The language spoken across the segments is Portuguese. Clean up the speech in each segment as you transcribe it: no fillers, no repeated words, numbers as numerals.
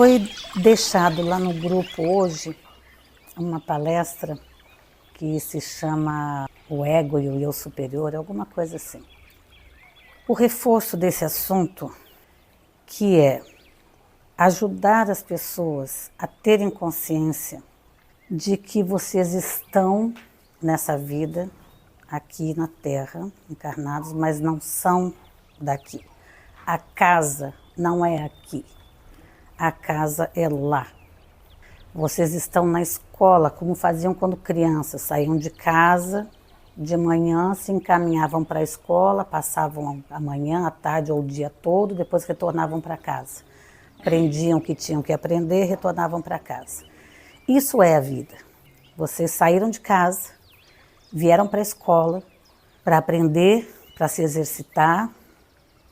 Foi deixado lá no grupo hoje uma palestra que se chama O Ego e o Eu Superior, alguma coisa assim. O reforço desse assunto, que é ajudar as pessoas a terem consciência de que vocês estão nessa vida, aqui na Terra, encarnados, mas não são daqui. A casa não é aqui, a casa é lá. Vocês estão na escola, como faziam quando crianças, saíam de casa, de manhã se encaminhavam para a escola, passavam a manhã, a tarde ou o dia todo, depois retornavam para casa. Aprendiam o que tinham que aprender, retornavam para casa. Isso é a vida. Vocês saíram de casa, vieram para a escola para aprender, para se exercitar,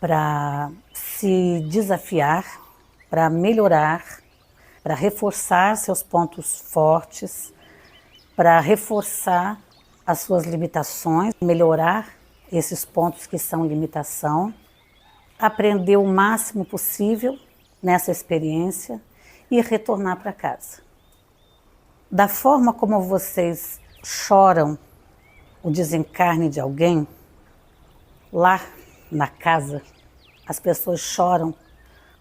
para se desafiar, para melhorar, para reforçar seus pontos fortes, para reforçar as suas limitações, melhorar esses pontos que são limitação, aprender o máximo possível nessa experiência e retornar para casa. Da forma como vocês choram o desencarne de alguém, lá na casa, as pessoas choram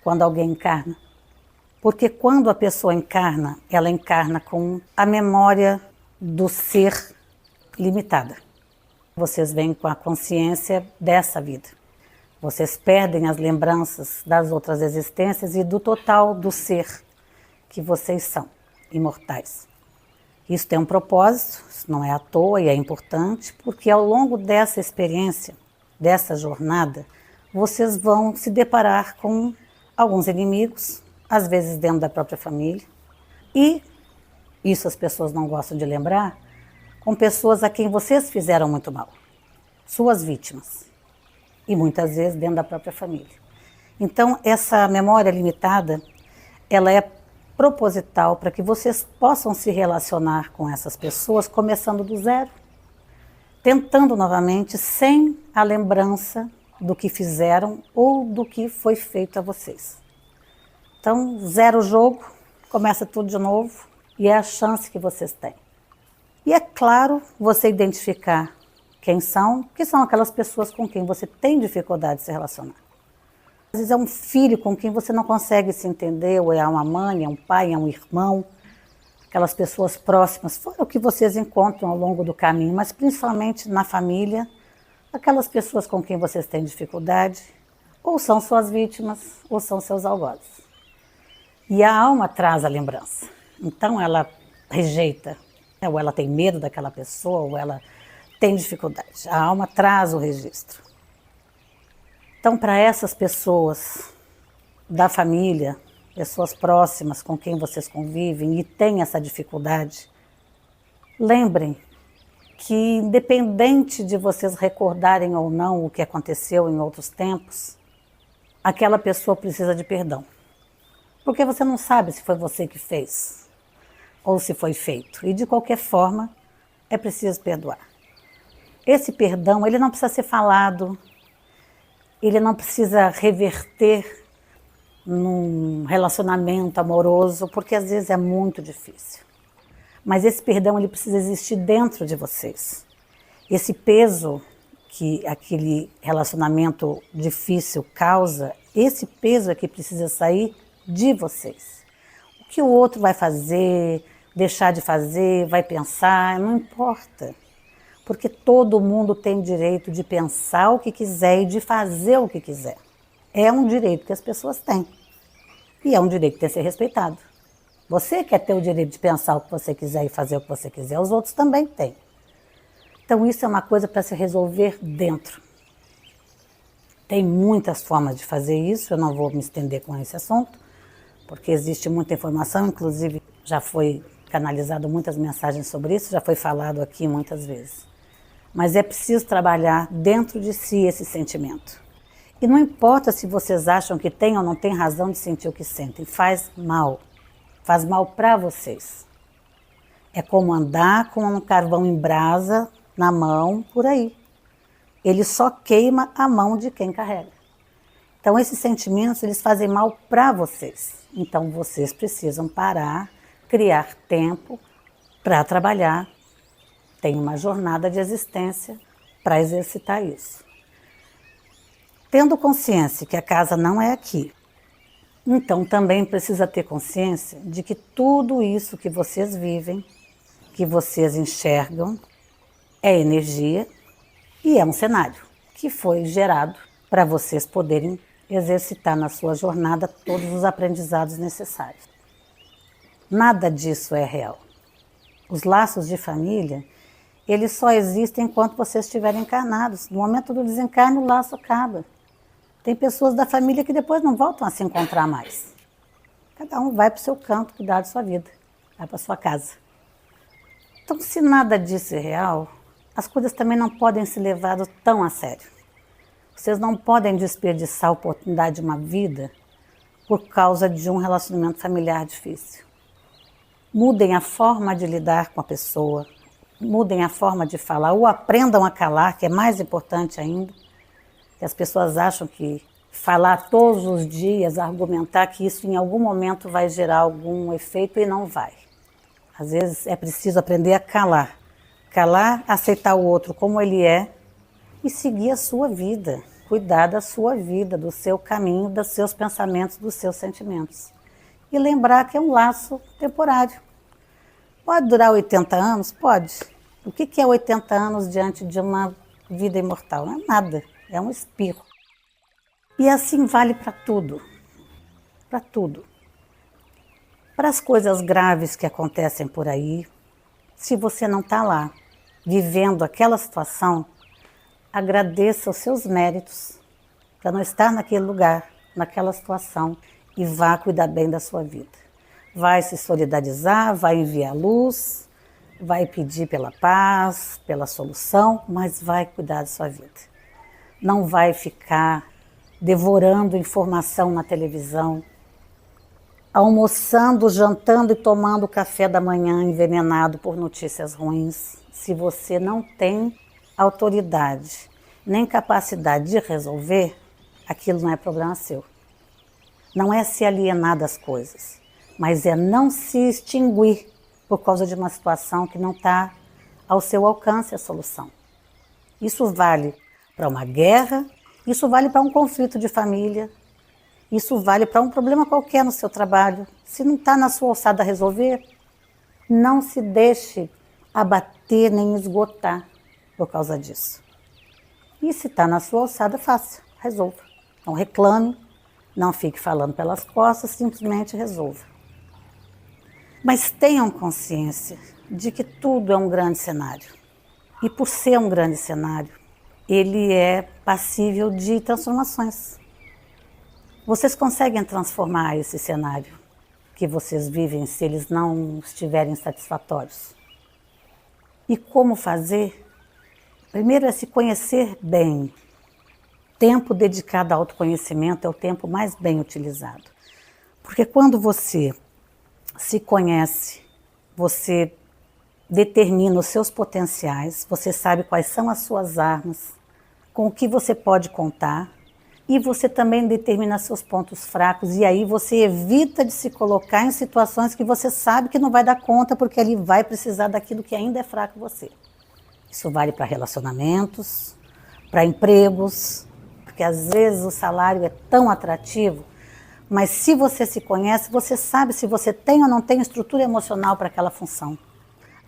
quando alguém encarna. Porque quando a pessoa encarna, ela encarna com a memória do ser limitada. Vocês vêm com a consciência dessa vida. Vocês perdem as lembranças das outras existências e do total do ser que vocês são, imortais. Isso tem um propósito, isso não é à toa e é importante, porque ao longo dessa experiência, dessa jornada, vocês vão se deparar com alguns inimigos, às vezes dentro da própria família, e, isso as pessoas não gostam de lembrar, com pessoas a quem vocês fizeram muito mal, suas vítimas, e muitas vezes dentro da própria família. Então, essa memória limitada, ela é proposital para que vocês possam se relacionar com essas pessoas, começando do zero, tentando novamente, sem a lembrança do que fizeram ou do que foi feito a vocês. Então, zero o jogo, começa tudo de novo e é a chance que vocês têm. E é claro, você identificar quem são, que são aquelas pessoas com quem você tem dificuldade de se relacionar. Às vezes é um filho com quem você não consegue se entender, ou é uma mãe, é um pai, é um irmão, aquelas pessoas próximas, fora o que vocês encontram ao longo do caminho, mas principalmente na família, aquelas pessoas com quem vocês têm dificuldade, ou são suas vítimas, ou são seus algozes. E a alma traz a lembrança, então ela rejeita, ou ela tem medo daquela pessoa, ou ela tem dificuldade. A alma traz o registro. Então, para essas pessoas da família, pessoas próximas com quem vocês convivem e têm essa dificuldade, lembrem que, independente de vocês recordarem ou não o que aconteceu em outros tempos, aquela pessoa precisa de perdão. Porque você não sabe se foi você que fez ou se foi feito. E, de qualquer forma, é preciso perdoar. Esse perdão, ele não precisa ser falado, ele não precisa reverter num relacionamento amoroso, porque às vezes é muito difícil. Mas esse perdão, ele precisa existir dentro de vocês. Esse peso que aquele relacionamento difícil causa, esse peso é que precisa sair de vocês. O que o outro vai fazer, deixar de fazer, vai pensar, não importa. Porque todo mundo tem direito de pensar o que quiser e de fazer o que quiser. É um direito que as pessoas têm. E é um direito que tem que ser respeitado. Você quer ter o direito de pensar o que você quiser e fazer o que você quiser, os outros também têm. Então isso é uma coisa para se resolver dentro. Tem muitas formas de fazer isso, eu não vou me estender com esse assunto, porque existe muita informação, inclusive já foi canalizado muitas mensagens sobre isso, já foi falado aqui muitas vezes. Mas é preciso trabalhar dentro de si esse sentimento. E não importa se vocês acham que têm ou não têm razão de sentir o que sentem, faz mal para vocês. É como andar com um carvão em brasa na mão por aí. Ele só queima a mão de quem carrega. Então esses sentimentos, eles fazem mal para vocês. Então vocês precisam parar, criar tempo para trabalhar. Tem uma jornada de existência para exercitar isso. Tendo consciência que a casa não é aqui, então também precisa ter consciência de que tudo isso que vocês vivem, que vocês enxergam, é energia e é um cenário que foi gerado para vocês poderem exercitar na sua jornada todos os aprendizados necessários. Nada disso é real. Os laços de família, eles só existem enquanto vocês estiverem encarnados. No momento do desencarne, o laço acaba. Tem pessoas da família que depois não voltam a se encontrar mais. Cada um vai para o seu canto, cuidar da sua vida, vai para a sua casa. Então, se nada disso é real, as coisas também não podem ser levadas tão a sério. Vocês não podem desperdiçar a oportunidade de uma vida por causa de um relacionamento familiar difícil. Mudem a forma de lidar com a pessoa, mudem a forma de falar, ou aprendam a calar, que é mais importante ainda. Que as pessoas acham que falar todos os dias, argumentar que isso em algum momento vai gerar algum efeito e não vai. Às vezes é preciso aprender a calar. Calar, aceitar o outro como ele é e seguir a sua vida. Cuidar da sua vida, do seu caminho, dos seus pensamentos, dos seus sentimentos. E lembrar que é um laço temporário. Pode durar 80 anos? Pode. O que é 80 anos diante de uma vida imortal? Não é nada. É um espirro. E assim vale para tudo. Para tudo. Para as coisas graves que acontecem por aí, se você não está lá, vivendo aquela situação, agradeça os seus méritos para não estar naquele lugar, naquela situação, e vá cuidar bem da sua vida. Vai se solidarizar, vai enviar luz, vai pedir pela paz, pela solução, mas vai cuidar da sua vida. Não vai ficar devorando informação na televisão, almoçando, jantando e tomando café da manhã envenenado por notícias ruins. Se você não tem autoridade nem capacidade de resolver, aquilo não é problema seu. Não é se alienar das coisas, mas é não se extinguir por causa de uma situação que não está ao seu alcance a solução. Isso vale para uma guerra, isso vale para um conflito de família, isso vale para um problema qualquer no seu trabalho. Se não está na sua alçada a resolver, não se deixe abater nem esgotar por causa disso. E se está na sua alçada, faça, resolva. Não reclame, não fique falando pelas costas, simplesmente resolva. Mas tenham consciência de que tudo é um grande cenário. E por ser um grande cenário, ele é passível de transformações. Vocês conseguem transformar esse cenário que vocês vivem se eles não estiverem satisfatórios. E como fazer? Primeiro é se conhecer bem. Tempo dedicado ao autoconhecimento é o tempo mais bem utilizado. Porque quando você se conhece, você determina os seus potenciais, você sabe quais são as suas armas, com o que você pode contar, e você também determina seus pontos fracos, e aí você evita de se colocar em situações que você sabe que não vai dar conta, porque ele vai precisar daquilo que ainda é fraco em você. Isso vale para relacionamentos, para empregos, porque às vezes o salário é tão atrativo, mas se você se conhece, você sabe se você tem ou não tem estrutura emocional para aquela função.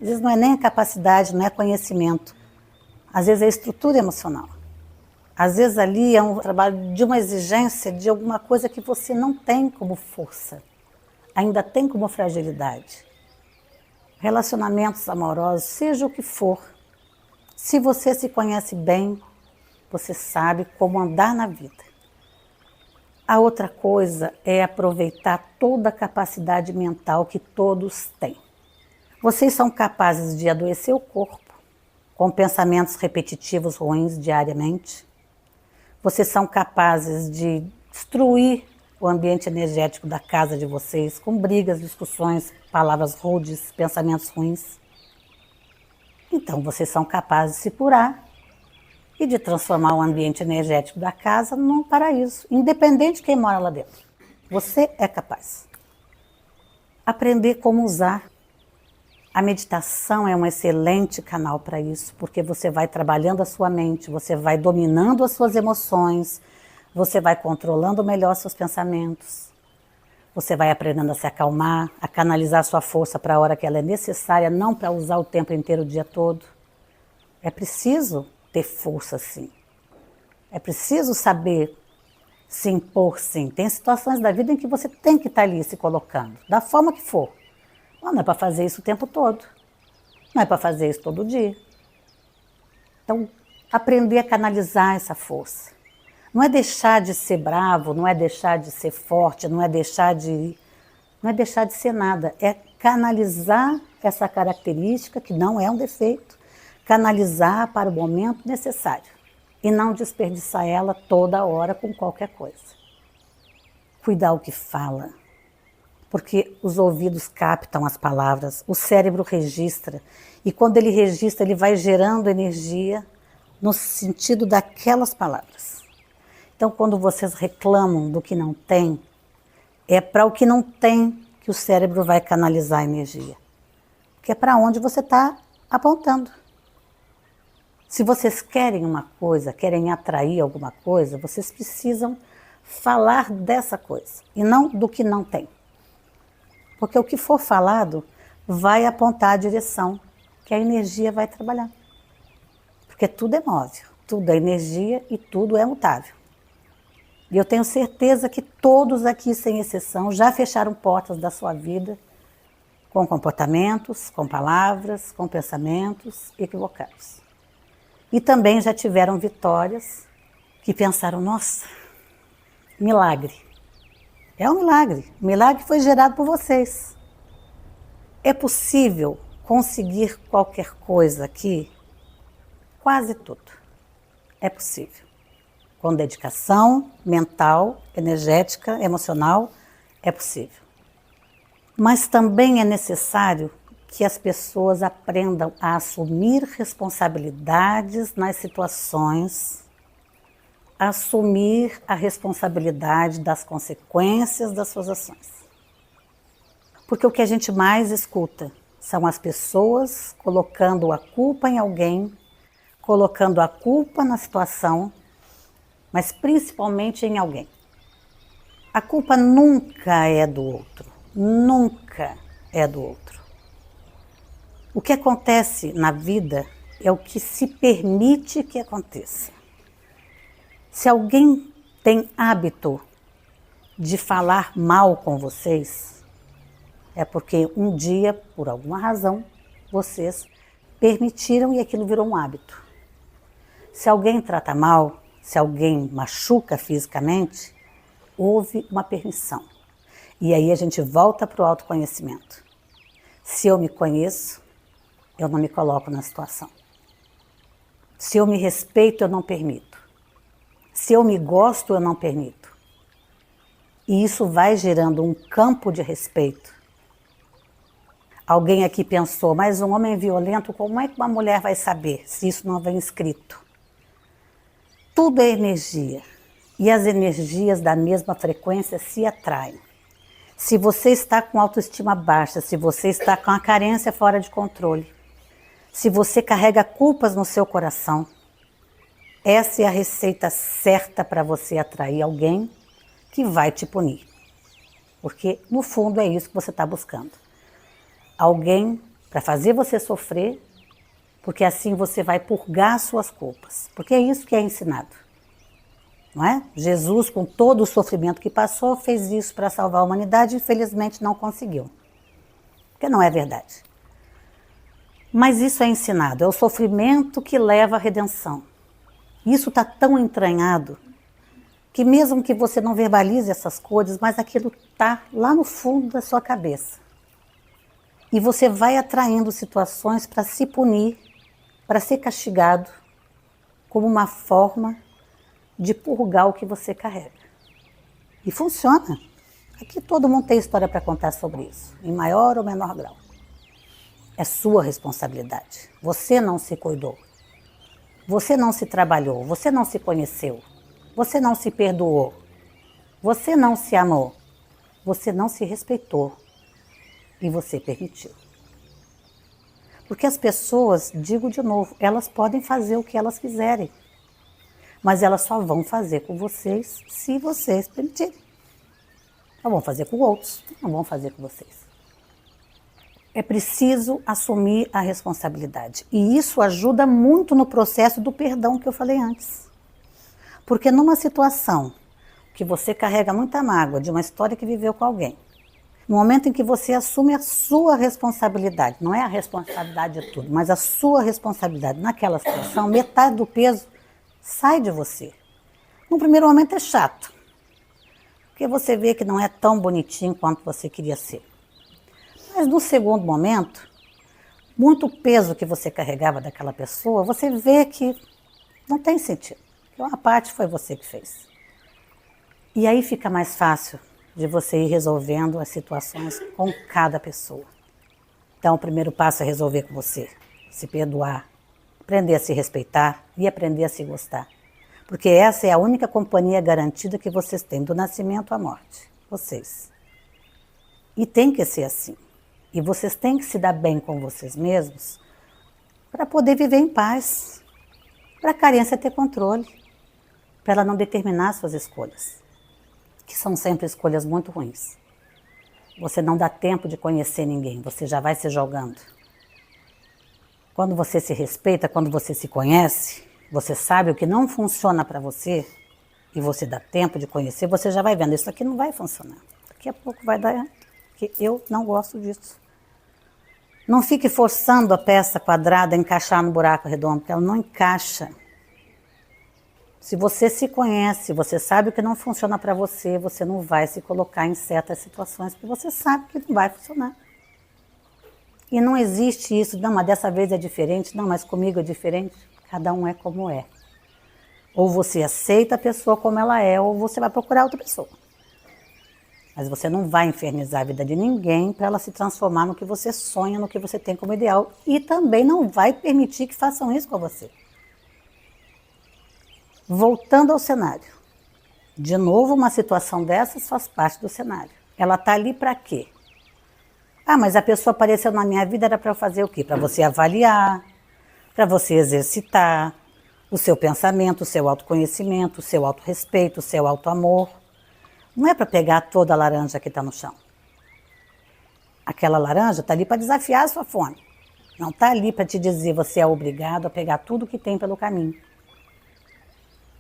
Às vezes não é nem capacidade, não é conhecimento, às vezes é estrutura emocional. Às vezes ali é um trabalho de uma exigência de alguma coisa que você não tem como força, ainda tem como fragilidade. Relacionamentos amorosos, seja o que for, se você se conhece bem, você sabe como andar na vida. A outra coisa é aproveitar toda a capacidade mental que todos têm. Vocês são capazes de adoecer o corpo com pensamentos repetitivos ruins diariamente. Vocês são capazes de destruir o ambiente energético da casa de vocês com brigas, discussões, palavras rudes, pensamentos ruins. Então vocês são capazes de se curar e de transformar o ambiente energético da casa num paraíso, independente de quem mora lá dentro. Você é capaz. Aprender como usar. A meditação é um excelente canal para isso, porque você vai trabalhando a sua mente, você vai dominando as suas emoções, você vai controlando melhor seus pensamentos, você vai aprendendo a se acalmar, a canalizar a sua força para a hora que ela é necessária, não para usar o tempo inteiro, o dia todo. É preciso ter força, sim. É preciso saber se impor, sim. Tem situações da vida em que você tem que estar ali se colocando, da forma que for. Não é para fazer isso o tempo todo. Não é para fazer isso todo dia. Então, aprender a canalizar essa força. Não é deixar de ser bravo, não é deixar de ser forte, não é deixar de ser nada. É canalizar essa característica, que não é um defeito, canalizar para o momento necessário e não desperdiçar ela toda hora com qualquer coisa. Cuidar o que fala, porque os ouvidos captam as palavras, o cérebro registra, e quando ele registra, ele vai gerando energia no sentido daquelas palavras. Então, quando vocês reclamam do que não tem, é para o que não tem que o cérebro vai canalizar a energia, que é para onde você está apontando. Se vocês querem uma coisa, querem atrair alguma coisa, vocês precisam falar dessa coisa, e não do que não tem. Porque o que for falado vai apontar a direção que a energia vai trabalhar. Porque tudo é móvel, tudo é energia e tudo é mutável. E eu tenho certeza que todos aqui, sem exceção, já fecharam portas da sua vida com comportamentos, com palavras, com pensamentos equivocados. E também já tiveram vitórias que pensaram, nossa, milagre. É um milagre. O milagre foi gerado por vocês. É possível conseguir qualquer coisa aqui? Quase tudo. É possível. Com dedicação mental, energética, emocional, é possível. Mas também é necessário que as pessoas aprendam a assumir responsabilidades nas situações, assumir a responsabilidade das consequências das suas ações. Porque o que a gente mais escuta são as pessoas colocando a culpa em alguém, colocando a culpa na situação, mas principalmente em alguém. A culpa nunca é do outro, nunca é do outro. O que acontece na vida é o que se permite que aconteça. Se alguém tem hábito de falar mal com vocês, é porque um dia, por alguma razão, vocês permitiram e aquilo virou um hábito. Se alguém trata mal, se alguém machuca fisicamente, houve uma permissão. E aí a gente volta para o autoconhecimento. Se eu me conheço, eu não me coloco na situação. Se eu me respeito, eu não permito. Se eu me gosto, eu não permito. E isso vai gerando um campo de respeito. Alguém aqui pensou, mas um homem violento, como é que uma mulher vai saber se isso não vem escrito? Tudo é energia. E as energias da mesma frequência se atraem. Se você está com autoestima baixa, se você está com a carência fora de controle, se você carrega culpas no seu coração, essa é a receita certa para você atrair alguém que vai te punir. Porque, no fundo, é isso que você está buscando. Alguém para fazer você sofrer, porque assim você vai purgar suas culpas. Porque é isso que é ensinado. Não é? Jesus, com todo o sofrimento que passou, fez isso para salvar a humanidade e, infelizmente, não conseguiu. Porque não é verdade. Mas isso é ensinado, é o sofrimento que leva à redenção. Isso está tão entranhado que mesmo que você não verbalize essas coisas, mas aquilo está lá no fundo da sua cabeça. E você vai atraindo situações para se punir, para ser castigado, como uma forma de purgar o que você carrega. E funciona. Aqui todo mundo tem história para contar sobre isso, em maior ou menor grau. É sua responsabilidade. Você não se cuidou. Você não se trabalhou, você não se conheceu, você não se perdoou, você não se amou, você não se respeitou e você permitiu. Porque as pessoas, digo de novo, elas podem fazer o que elas quiserem, mas elas só vão fazer com vocês se vocês permitirem. Não vão fazer com outros, não vão fazer com vocês. É preciso assumir a responsabilidade. E isso ajuda muito no processo do perdão que eu falei antes. Porque numa situação que você carrega muita mágoa de uma história que viveu com alguém, no momento em que você assume a sua responsabilidade, não é a responsabilidade de tudo, mas a sua responsabilidade naquela situação, metade do peso sai de você. No primeiro momento é chato, porque você vê que não é tão bonitinho quanto você queria ser. Mas no segundo momento, muito peso que você carregava daquela pessoa, você vê que não tem sentido. Que uma parte foi você que fez. E aí fica mais fácil de você ir resolvendo as situações com cada pessoa. Então o primeiro passo é resolver com você, se perdoar, aprender a se respeitar e aprender a se gostar. Porque essa é a única companhia garantida que vocês têm, do nascimento à morte, vocês. E tem que ser assim. E vocês têm que se dar bem com vocês mesmos para poder viver em paz, para a carência ter controle, para ela não determinar suas escolhas, que são sempre escolhas muito ruins. Você não dá tempo de conhecer ninguém, você já vai se jogando. Quando você se respeita, quando você se conhece, você sabe o que não funciona para você e você dá tempo de conhecer, você já vai vendo, isso aqui não vai funcionar, daqui a pouco vai dar errado. Que eu não gosto disso. Não fique forçando a peça quadrada a encaixar no buraco redondo, porque ela não encaixa. Se você se conhece, você sabe o que não funciona para você, você não vai se colocar em certas situações, porque você sabe que não vai funcionar. E não existe isso, não, mas dessa vez é diferente, não, mas comigo é diferente. Cada um é como é. Ou você aceita a pessoa como ela é, ou você vai procurar outra pessoa. Mas você não vai infernizar a vida de ninguém para ela se transformar no que você sonha, no que você tem como ideal. E também não vai permitir que façam isso com você. Voltando ao cenário. De novo, uma situação dessas faz parte do cenário. Ela está ali para quê? Ah, mas a pessoa apareceu na minha vida, era para eu fazer o quê? Para você avaliar, para você exercitar o seu pensamento, o seu autoconhecimento, o seu autorrespeito, o seu autoamor. Não é para pegar toda a laranja que está no chão. Aquela laranja está ali para desafiar a sua fome. Não está ali para te dizer você é obrigado a pegar tudo que tem pelo caminho.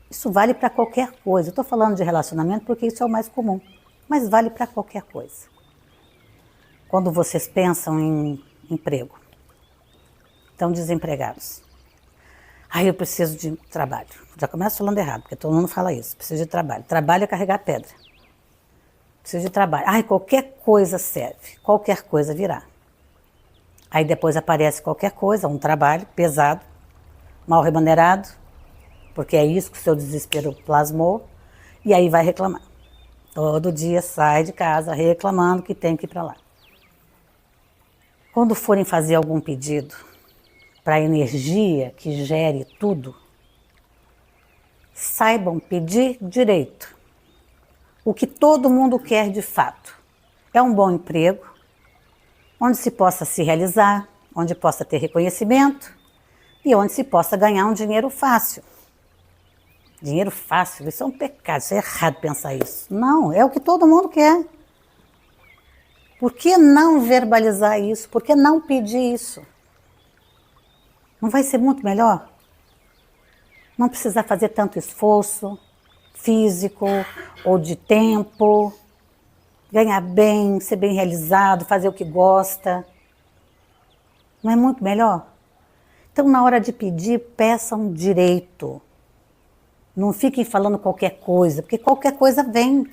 Isso vale para qualquer coisa. Eu estou falando de relacionamento porque isso é o mais comum. Mas vale para qualquer coisa. Quando vocês pensam em emprego, estão desempregados. Aí eu preciso de trabalho. Já começo falando errado, porque todo mundo fala isso. Preciso de trabalho. Trabalho é carregar pedra. Preciso de trabalho. Ai, qualquer coisa serve. Qualquer coisa virá. Aí depois aparece qualquer coisa, um trabalho pesado, mal remunerado, porque é isso que o seu desespero plasmou, e aí vai reclamar. Todo dia sai de casa reclamando que tem que ir para lá. Quando forem fazer algum pedido para a energia que gere tudo, saibam pedir direito. O que todo mundo quer de fato é um bom emprego, onde se possa se realizar, onde possa ter reconhecimento e onde se possa ganhar um dinheiro fácil. Dinheiro fácil, isso é um pecado, isso é errado pensar isso. Não, é o que todo mundo quer. Por que não verbalizar isso? Por que não pedir isso? Não vai ser muito melhor? Não precisar fazer tanto esforço físico ou de tempo, ganhar bem, ser bem realizado, fazer o que gosta. Não é muito melhor? Então, na hora de pedir, peçam direito. Não fiquem falando qualquer coisa, porque qualquer coisa vem.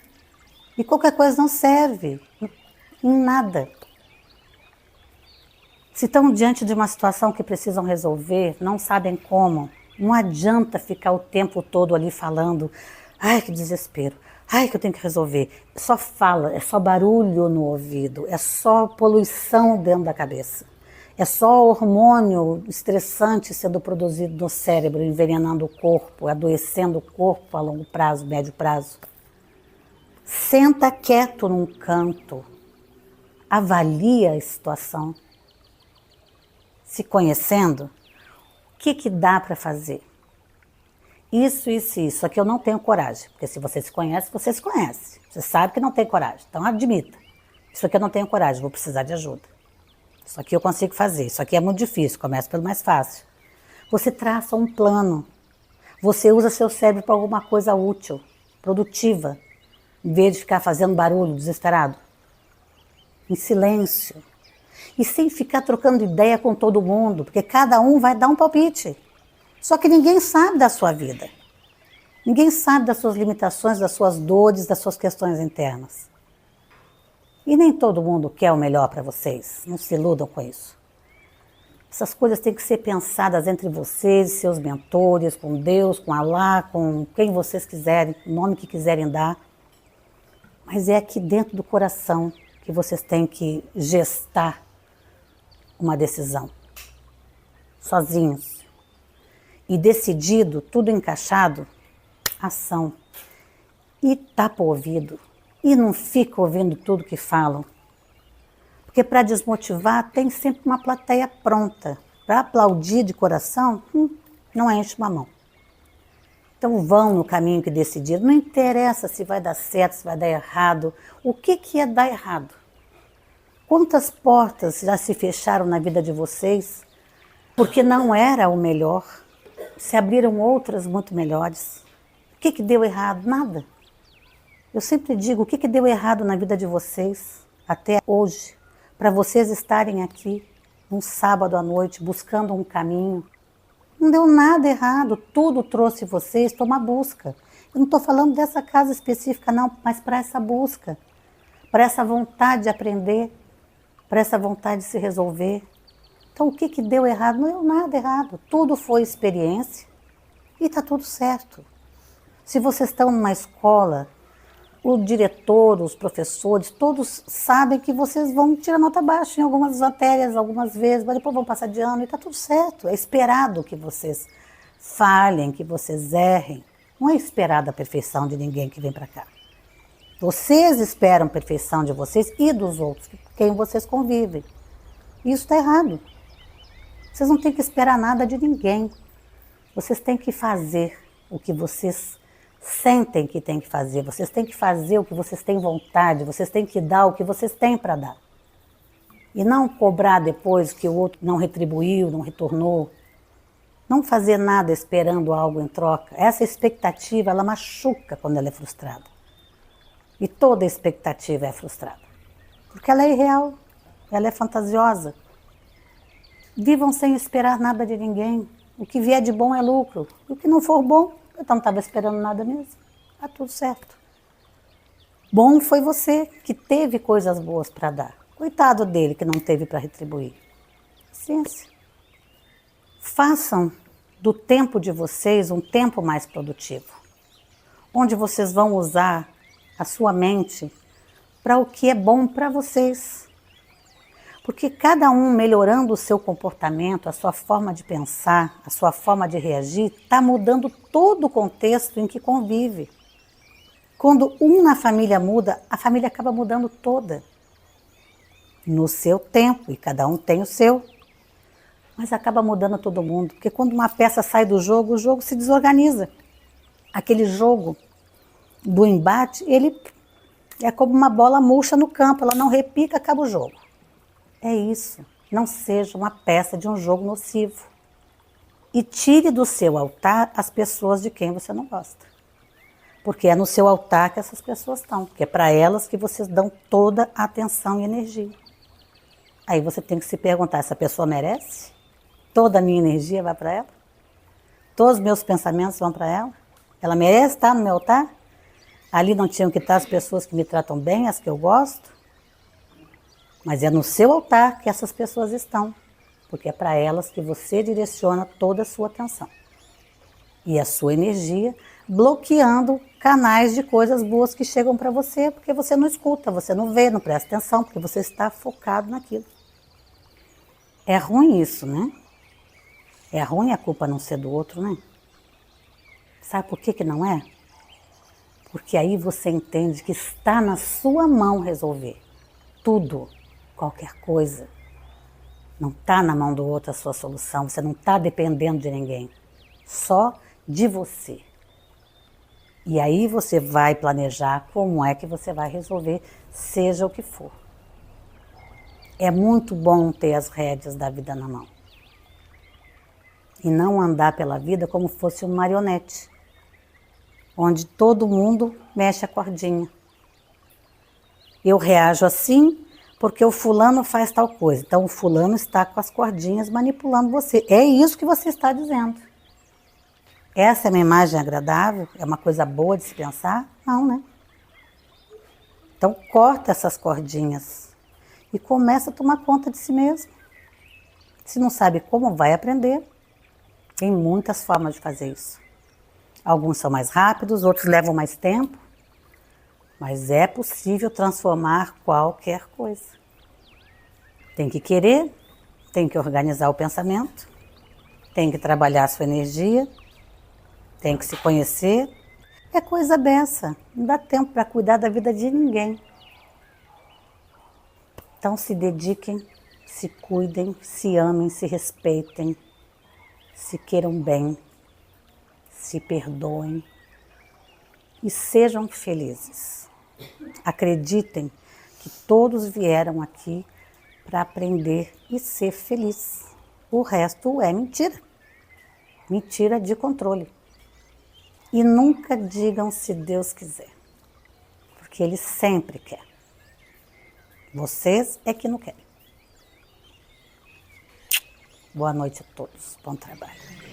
E qualquer coisa não serve em nada. Se estão diante de uma situação que precisam resolver, não sabem como, não adianta ficar o tempo todo ali falando, ai que desespero, ai que eu tenho que resolver. Só fala, é só barulho no ouvido, é só poluição dentro da cabeça. É só hormônio estressante sendo produzido no cérebro, envenenando o corpo, adoecendo o corpo a longo prazo, médio prazo. Senta quieto num canto, avalia a situação. Se conhecendo, o que dá para fazer? Isso, só que eu não tenho coragem. Porque se você se conhece, você se conhece. Você sabe que não tem coragem, então admita. Isso aqui eu não tenho coragem, vou precisar de ajuda. Isso aqui eu consigo fazer, isso aqui é muito difícil, começa pelo mais fácil. Você traça um plano, você usa seu cérebro para alguma coisa útil, produtiva, em vez de ficar fazendo barulho, desesperado. Em silêncio. E sem ficar trocando ideia com todo mundo, porque cada um vai dar um palpite. Só que ninguém sabe da sua vida. Ninguém sabe das suas limitações, das suas dores, das suas questões internas. E nem todo mundo quer o melhor para vocês, não se iludam com isso. Essas coisas têm que ser pensadas entre vocês, seus mentores, com Deus, com Alá, com quem vocês quiserem, o nome que quiserem dar. Mas é aqui dentro do coração que vocês têm que gestar uma decisão, sozinhos. E decidido, tudo encaixado, ação. E tapa o ouvido. E não fica ouvindo tudo que falam. Porque para desmotivar tem sempre uma plateia pronta. Para aplaudir de coração, não enche uma mão. Então vão no caminho que decidiram. Não interessa se vai dar certo, se vai dar errado. O que é dar errado? Quantas portas já se fecharam na vida de vocês porque não era o melhor? Se abriram outras muito melhores. O que deu errado? Nada. Eu sempre digo, o que deu errado na vida de vocês até hoje, para vocês estarem aqui, num sábado à noite, buscando um caminho? Não deu nada errado, tudo trouxe vocês para uma busca. Eu não estou falando dessa casa específica não, mas para essa busca, para essa vontade de aprender, para essa vontade de se resolver. Então o que deu errado? Não deu nada errado, tudo foi experiência e está tudo certo. Se vocês estão numa escola, o diretor, os professores, todos sabem que vocês vão tirar nota baixa em algumas matérias, algumas vezes, mas depois vão passar de ano e está tudo certo. É esperado que vocês falhem, que vocês errem. Não é esperada a perfeição de ninguém que vem para cá. Vocês esperam a perfeição de vocês e dos outros, com quem vocês convivem. Isso está errado. Vocês não têm que esperar nada de ninguém. Vocês têm que fazer o que vocês sentem que tem que fazer, vocês têm que fazer o que vocês têm vontade, vocês têm que dar o que vocês têm para dar. E não cobrar depois que o outro não retribuiu, não retornou. Não fazer nada esperando algo em troca. Essa expectativa, ela machuca quando ela é frustrada. E toda expectativa é frustrada. Porque ela é irreal, ela é fantasiosa. Vivam sem esperar nada de ninguém. O que vier de bom é lucro. O que não for bom, eu não estava esperando nada mesmo. Está tudo certo. Bom foi você que teve coisas boas para dar. Coitado dele que não teve para retribuir. Paciência. Façam do tempo de vocês um tempo mais produtivo. Onde vocês vão usar a sua mente para o que é bom para vocês. Porque cada um melhorando o seu comportamento, a sua forma de pensar, a sua forma de reagir, está mudando todo o contexto em que convive. Quando um na família muda, a família acaba mudando toda. No seu tempo, e cada um tem o seu. Mas acaba mudando todo mundo. Porque quando uma peça sai do jogo, o jogo se desorganiza. Aquele jogo do embate, ele é como uma bola murcha no campo, ela não repica, acaba o jogo. É isso, não seja uma peça de um jogo nocivo. E tire do seu altar as pessoas de quem você não gosta. Porque é no seu altar que essas pessoas estão, porque é para elas que vocês dão toda a atenção e energia. Aí você tem que se perguntar, essa pessoa merece? Toda a minha energia vai para ela? Todos os meus pensamentos vão para ela? Ela merece estar no meu altar? Ali não tinham que estar as pessoas que me tratam bem, as que eu gosto? Mas é no seu altar que essas pessoas estão, porque é para elas que você direciona toda a sua atenção. E a sua energia bloqueando canais de coisas boas que chegam para você, porque você não escuta, você não vê, não presta atenção, porque você está focado naquilo. É ruim isso, né? É ruim a culpa não ser do outro, né? Sabe por que que não é? Porque aí você entende que está na sua mão resolver tudo, qualquer coisa. Não está na mão do outro a sua solução, você não está dependendo de ninguém, só de você. E aí você vai planejar como é que você vai resolver, seja o que for. É muito bom ter as rédeas da vida na mão. E não andar pela vida como fosse um marionete, onde todo mundo mexe a cordinha. Eu reajo assim porque o fulano faz tal coisa. Então o fulano está com as cordinhas manipulando você. É isso que você está dizendo. Essa é uma imagem agradável? É uma coisa boa de se pensar? Não, né? Então corta essas cordinhas e começa a tomar conta de si mesmo. Se não sabe como, vai aprender. Tem muitas formas de fazer isso. Alguns são mais rápidos, outros levam mais tempo. Mas é possível transformar qualquer coisa. Tem que querer, tem que organizar o pensamento, tem que trabalhar a sua energia, tem que se conhecer. É coisa dessa, não dá tempo para cuidar da vida de ninguém. Então se dediquem, se cuidem, se amem, se respeitem, se queiram bem, se perdoem e sejam felizes. Acreditem que todos vieram aqui para aprender e ser feliz. O resto é mentira. Mentira de controle. E nunca digam se Deus quiser, porque Ele sempre quer. Vocês é que não querem. Boa noite a todos. Bom trabalho.